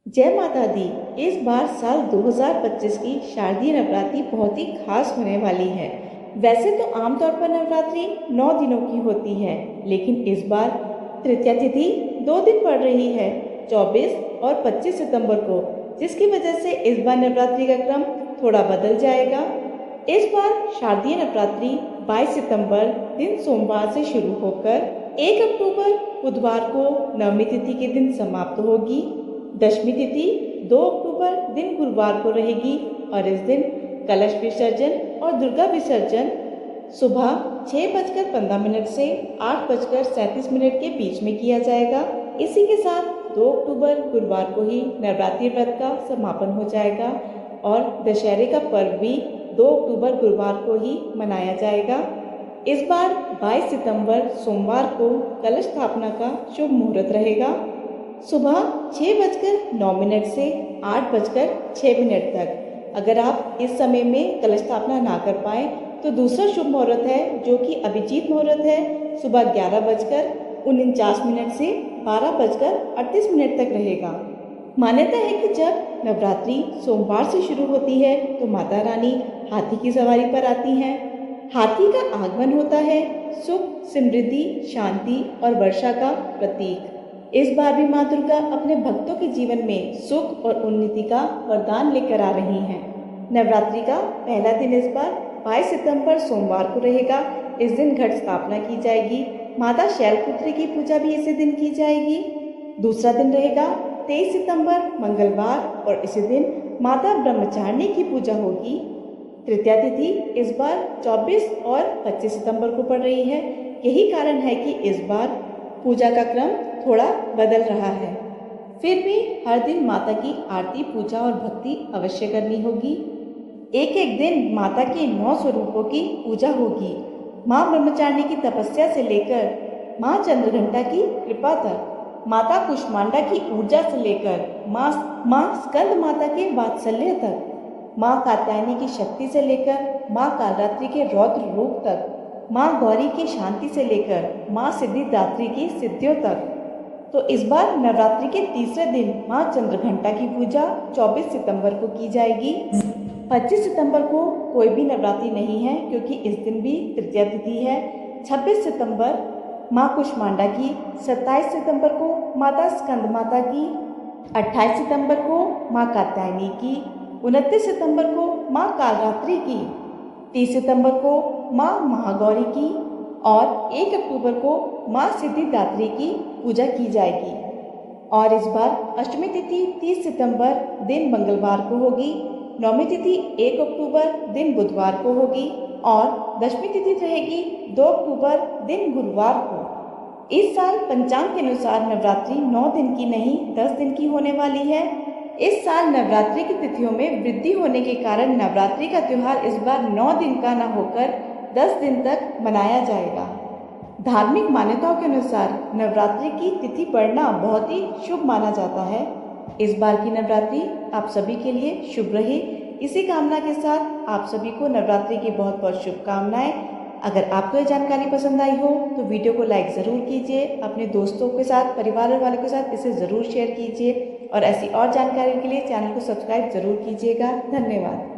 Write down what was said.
जय माता दी। इस बार साल 2025 की शारदीय नवरात्रि बहुत ही खास होने वाली है। वैसे तो आमतौर पर नवरात्रि 9 दिनों की होती है, लेकिन इस बार तृतीया तिथि 2 दिन पड़ रही है, 24 और 25 सितंबर को, जिसकी वजह से इस बार नवरात्रि का क्रम थोड़ा बदल जाएगा। इस बार शारदीय नवरात्रि 22 सितंबर दिन सोमवार से शुरू होकर 1 अक्टूबर बुधवार को नवमी तिथि के दिन समाप्त होगी। दशमी तिथि 2 अक्टूबर दिन गुरुवार को रहेगी और इस दिन कलश विसर्जन और दुर्गा विसर्जन सुबह 6:15 से 8:37 के बीच में किया जाएगा। इसी के साथ 2 अक्टूबर गुरुवार को ही नवरात्रि व्रत का समापन हो जाएगा और दशहरे का पर्व भी 2 अक्टूबर गुरुवार को ही मनाया जाएगा। इस बार 22 सितंबर सोमवार को कलश स्थापना का शुभ मुहूर्त रहेगा। सुबह 6:09 से 8:06 तक। अगर आप इस समय में कलश स्थापना ना कर पाए तो दूसरा शुभ मुहूर्त है, जो कि अभिजीत मुहूर्त है, सुबह 11:49 से 12:38 तक रहेगा। मान्यता है कि जब नवरात्रि सोमवार से शुरू होती है तो माता रानी हाथी की सवारी पर आती हैं। हाथी का आगमन होता है सुख, समृद्धि, शांति और वर्षा का प्रतीक। इस बार भी माँ दुर्गा अपने भक्तों के जीवन में सुख और उन्नति का वरदान लेकर आ रही हैं। नवरात्रि का पहला दिन इस बार 22 सितंबर सोमवार को रहेगा। इस दिन घट स्थापना की जाएगी। माता शैलपुत्री की पूजा भी इसी दिन की जाएगी। दूसरा दिन रहेगा 23 सितंबर मंगलवार और इसी दिन माता ब्रह्मचारिणी की पूजा होगी। तृतीया तिथि इस बार 24 और 25 सितंबर को पड़ रही है। यही कारण है कि इस बार पूजा का क्रम थोड़ा बदल रहा है। फिर भी हर दिन माता की आरती, पूजा और भक्ति अवश्य करनी होगी। एक एक दिन माता के 9 स्वरूपों की पूजा होगी। माँ ब्रह्मचारिणी की तपस्या से लेकर माँ चंद्रघंटा की कृपा तक, माता कुष्मांडा की ऊर्जा से लेकर माँ स्कंद माता के वात्सल्य तक, माँ कात्यायनी की शक्ति से लेकर माँ कालरात्रि के रौद्र रूप तक, माँ गौरी की शांति से लेकर माँ सिद्धिदात्री की सिद्धियों तक। तो इस बार नवरात्रि के तीसरे दिन माँ चंद्रघंटा की पूजा 24 सितंबर को की जाएगी। 25 सितंबर को कोई भी नवरात्रि नहीं है, क्योंकि इस दिन भी तृतीया तिथि है। 26 सितंबर माँ कुष्मांडा की, 27 सितंबर को माता स्कंद माता की, 28 सितंबर को माँ कात्यायनी की, 29 सितंबर को माँ कालरात्रि की, 30 सितंबर को माँ महागौरी की और 1 अक्टूबर को माँ सिद्धिदात्री की पूजा की जाएगी। और इस बार अष्टमी तिथि 30 सितंबर दिन मंगलवार को होगी। नवमी तिथि 1 अक्टूबर दिन बुधवार को होगी और दशमी तिथि रहेगी 2 अक्टूबर दिन गुरुवार को। इस साल पंचांग के अनुसार नवरात्रि 9 दिन की नहीं 10 दिन की होने वाली है। इस साल नवरात्रि की तिथियों में वृद्धि होने के कारण नवरात्रि का त्यौहार इस बार 9 दिन का न होकर 10 दिन तक मनाया जाएगा। धार्मिक मान्यताओं के अनुसार नवरात्रि की तिथि पड़ना बहुत ही शुभ माना जाता है। इस बार की नवरात्रि आप सभी के लिए शुभ रहे। इसी कामना के साथ आप सभी को नवरात्रि की बहुत बहुत शुभकामनाएं। अगर आपको ये जानकारी पसंद आई हो तो वीडियो को लाइक ज़रूर कीजिए। अपने दोस्तों के साथ, परिवार वालों के साथ इसे ज़रूर शेयर कीजिए और ऐसी और जानकारी के लिए चैनल को सब्सक्राइब ज़रूर कीजिएगा। धन्यवाद।